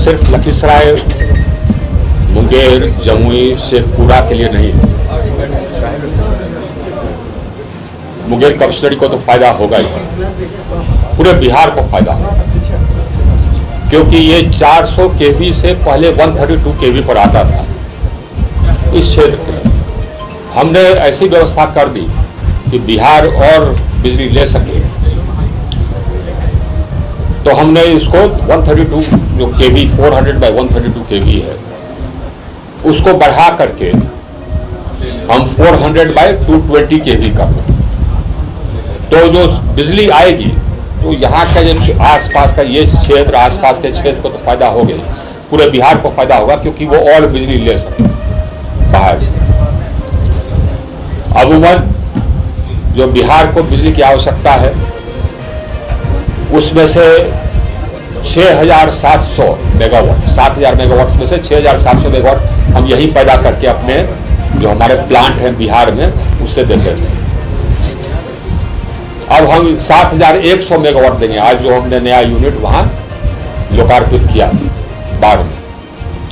सिर्फ लखीसराय, मुंगेर, जमुई, शेखपुरा के लिए नहीं है। मुंगेर कमिश्नरी को तो फायदा होगा ही, पूरे बिहार को फायदा होगा, क्योंकि ये 400 केवी से पहले 132 केवी पर आता था। इस क्षेत्र के लिए हमने ऐसी व्यवस्था कर दी कि बिहार और बिजली ले सके, तो हमने इसको 132 जो केवी 400 बाई 132 केवी है उसको बढ़ा करके हम 400 बाई 220 केवी कर रहे हैं। तो जो बिजली आएगी तो यहाँ का जो आसपास का ये क्षेत्र, आसपास के क्षेत्र को तो फायदा हो गया, पूरे बिहार को फायदा होगा, क्योंकि वो और बिजली ले सके बाहर से। अमूमन जो बिहार को बिजली की आवश्यकता है उसमें से 6,700 मेगावाट, 7,000 मेगावाट में से 6,700 मेगावाट हम यही पैदा करके अपने जो हमारे प्लांट हैं बिहार में उससे देते थे। अब हम 7,100 मेगावाट देंगे। आज जो हमने नया यूनिट वहां लोकार्पित किया बाढ़ में,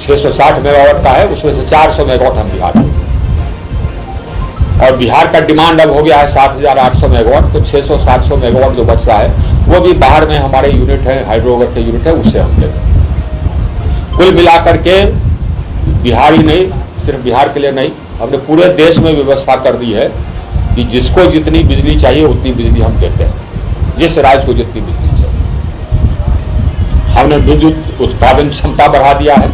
660 मेगावाट का है, उसमें से 400 मेगावाट हम बिहार में, और बिहार का डिमांड अब हो गया है 7,800 मेगावाट, तो 600-700 मेगावाट जो बचता है वो भी बाहर में हमारे यूनिट है, हाइड्रोगर के यूनिट है, उससे हम देंगे। कुल मिलाकर के बिहार ही नहीं, सिर्फ बिहार के लिए नहीं, हमने पूरे देश में व्यवस्था कर दी है कि जिसको जितनी बिजली चाहिए उतनी बिजली हम देते हैं, जिस राज्य को जितनी बिजली चाहिए। हमने विद्युत उत्पादन क्षमता बढ़ा दिया है,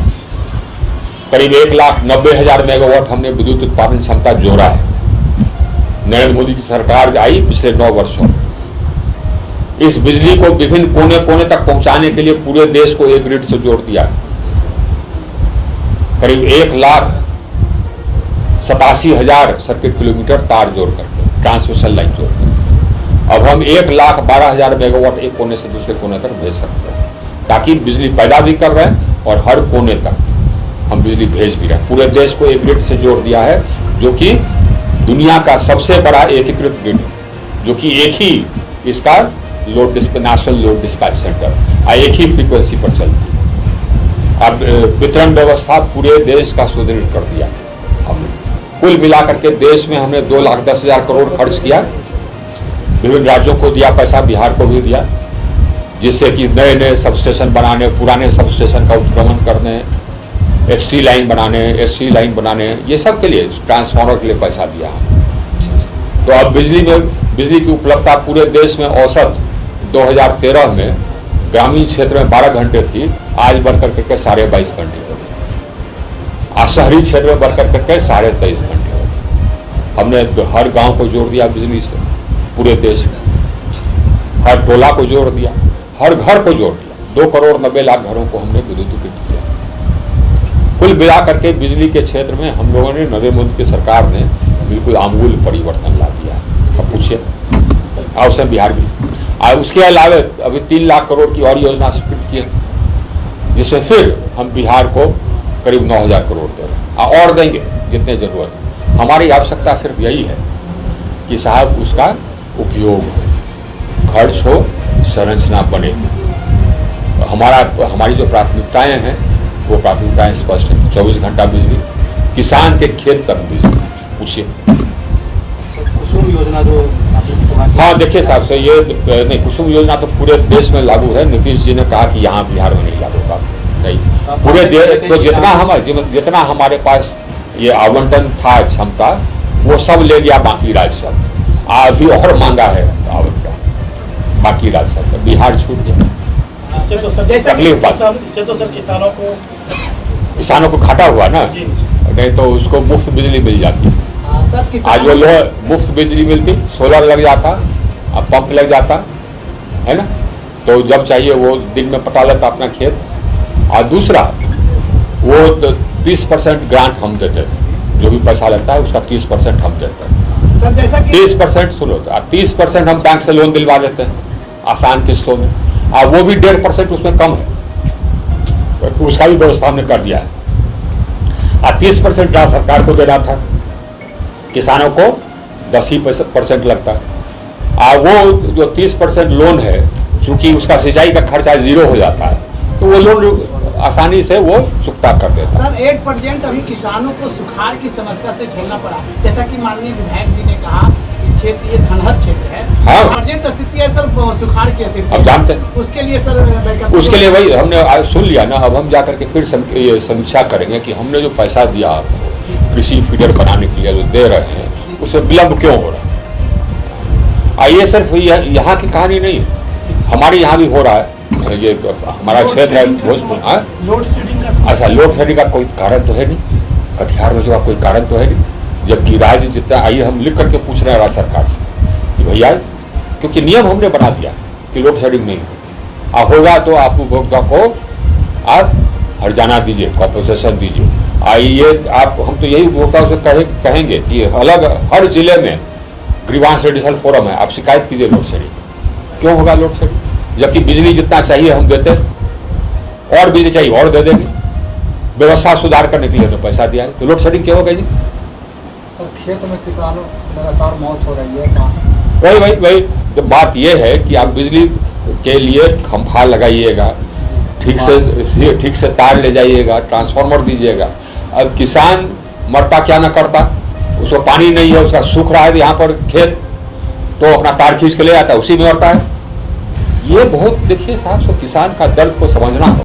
करीब 1,90,000 मेगावाट हमने विद्युत उत्पादन क्षमता जोड़ा है। नरेंद्र मोदी की सरकार आई पिछले 9 वर्षों में, इस बिजली को विभिन्न कोने कोने तक पहुंचाने के लिए पूरे देश को एक ग्रिड से जोड़ दिया है। करीब 1,87,000 सर्किट किलोमीटर तार जोड़ करके, ट्रांसमिशन लाइन जोड़ करके अब हम 1,12,000 मेगावाट एक कोने से दूसरे कोने तक भेज सकते हैं, ताकि बिजली पैदा भी कर रहे हैं और हर कोने तक हम बिजली भेज भी रहे हैं। पूरे देश को एक ग्रिड से जोड़ दिया है, जो कि दुनिया का सबसे बड़ा एकीकृत ग्रिड, जो कि एक ही इसका load national load dispatch centre एक ही फ्रीक्वेंसी पर चलती है। अब वितरण व्यवस्था पूरे देश का सुदृढ़ कर दिया हमने। कुल मिलाकर के देश में हमने 2,10,000 करोड़ खर्च किया, विभिन्न राज्यों को दिया पैसा, बिहार को भी दिया, जिससे कि नए नए सबस्टेशन बनाने, पुराने सबस्टेशन का उत्क्रमण करने, एसटी लाइन बनाने, एससी लाइन बनाने, ये सब के लिए, ट्रांसफार्मर के लिए पैसा दिया। तो अब बिजली की उपलब्धता पूरे देश में औसत 2013 में ग्रामीण क्षेत्र में 12 घंटे थी, आज बढ़कर करके 22.5 घंटे हो गई। शहरी क्षेत्र में बढ़कर करके 23.5 घंटे हो गए। हमने हर गांव को जोड़ दिया बिजली से, पूरे देश में हर टोला को जोड़ दिया, हर घर को जोड़ दिया। 2,90,00,000 घरों को हमने विद्युतीकृत किया। कुल मिला करके बिजली के क्षेत्र में हम लोगों ने, नरेंद्र मोदी की सरकार ने बिल्कुल आमूल परिवर्तन ला दिया। अब पूछिए, अवसर बिहार भी। और उसके अलावा अभी 3 लाख करोड़ की और योजना स्वीकृत की है, जिसमें फिर हम बिहार को करीब 9,000 करोड़ दे रहे हैं और देंगे जितने जरूरत है। हमारी आवश्यकता सिर्फ यही है कि साहब उसका उपयोग हो, खर्च हो, संरचना बने। हमारी जो प्राथमिकताएं हैं वो प्राथमिकताएं स्पष्ट है। 24 घंटा बिजली, किसान के खेत तक बिजली। पूछिए कुसुम योजना जो, हाँ देखिए साहब से, ये नहीं, कुसुम योजना तो पूरे देश में लागू है। नीतीश जी ने कहा कि यहाँ बिहार में नहीं लागू होगा, नहीं, पूरे देश। तो जितना हमारे पास ये आवंटन था क्षमता, वो सब ले लिया बाकी राज्य सब। अभी और मांगा है आवंटन बाकी राज्य सब, बिहार छूट गया। तकलीफ बात, इससे तो सर किसानों को घाटा हुआ ना, नहीं तो उसको मुफ्त बिजली मिल जाती। आज वो मुफ्त बिजली मिलती, सोलर लग जाता, पंप लग जाता है ना, तो जब चाहिए वो दिन में पटा लेता अपना खेत। और दूसरा, वो 30% ग्रांट हम देते, जो भी पैसा लगता है उसका 30% हम देते हैं। 30% सुनो, 30% हम बैंक से लोन दिलवा देते हैं आसान किस्तों में, और वो भी 1.5% उसमें कम है, तो उसका भी व्यवस्था हमने कर दिया है। और 30% राज्य सरकार को देना था, किसानों को 10% लगता है। और वो जो 30% लोन है, चूंकि उसका सिंचाई का खर्चा 0 हो जाता है, तो वो लोन आसानी से वो चुकता कर देता है। सर 8% अभी किसानों को सुखाड़ की समस्या से झेलना पड़ा, जैसा कि माननीय विधायक जी ने कहा कि क्षेत्र ये धनहर क्षेत्र है, हाँ। अर्जेंट स्थिति है सर, सुखाड़ की स्थिति। अब जानते हैं उसके लिए सर उसके लिए भाई हमने आज सुन लिया ना, अब हम जाकर के फिर ये समीक्षा करेंगे कि हमने जो पैसा दिया आपको कृषि फीडर बनाने के लिए जो दे रहे हैं उसे विलम्ब क्यों हो रहा है। ये सिर्फ यहाँ की कहानी नहीं है, हमारे यहाँ भी हो रहा है। ये हमारा क्षेत्र है भोजपुर। लोड शेडिंग का अच्छा, लोड शेडिंग का कोई कारण तो है नहीं, कटिहार में जो कोई कारण तो है नहीं, जबकि राज्य जितना आइए हम लिख करके पूछ रहे हैं राज्य सरकार से कि भैया, क्योंकि नियम हमने बना दिया कि लोड शेडिंग नहीं हो, होगा तो आप उपभोक्ता को आप हर्जाना दीजिए, कॉम्पनसेशन दीजिए। आइए आप, हम तो यही उपभोक्ताओं से कहेंगे कि अलग हर जिले में ग्रीवांस रेडिसल फोरम है, आप शिकायत कीजिए लोड शेडिंग। क्यों होगा लोड शेडिंग, जबकि बिजली जितना चाहिए हम देते, और बिजली चाहिए और दे देंगे, व्यवस्था सुधार करने के लिए तो पैसा दिया है, तो लोड शेडिंग क्यों होगा जी। सर खेत में किसानों की लगातार मौत हो रही है, वही तो बात यह है कि आप बिजली के लिए खंभा लगाइएगा, ठीक से तार ले जाइएगा, ट्रांसफार्मर दीजिएगा। अब किसान मरता क्या ना करता, उसको पानी नहीं है, उसका सूख रहा है यहाँ पर खेत, तो अपना तार खींच के ले आता है, उसी में मरता है। ये बहुत देखिए साहब, किसान का दर्द को समझना हो।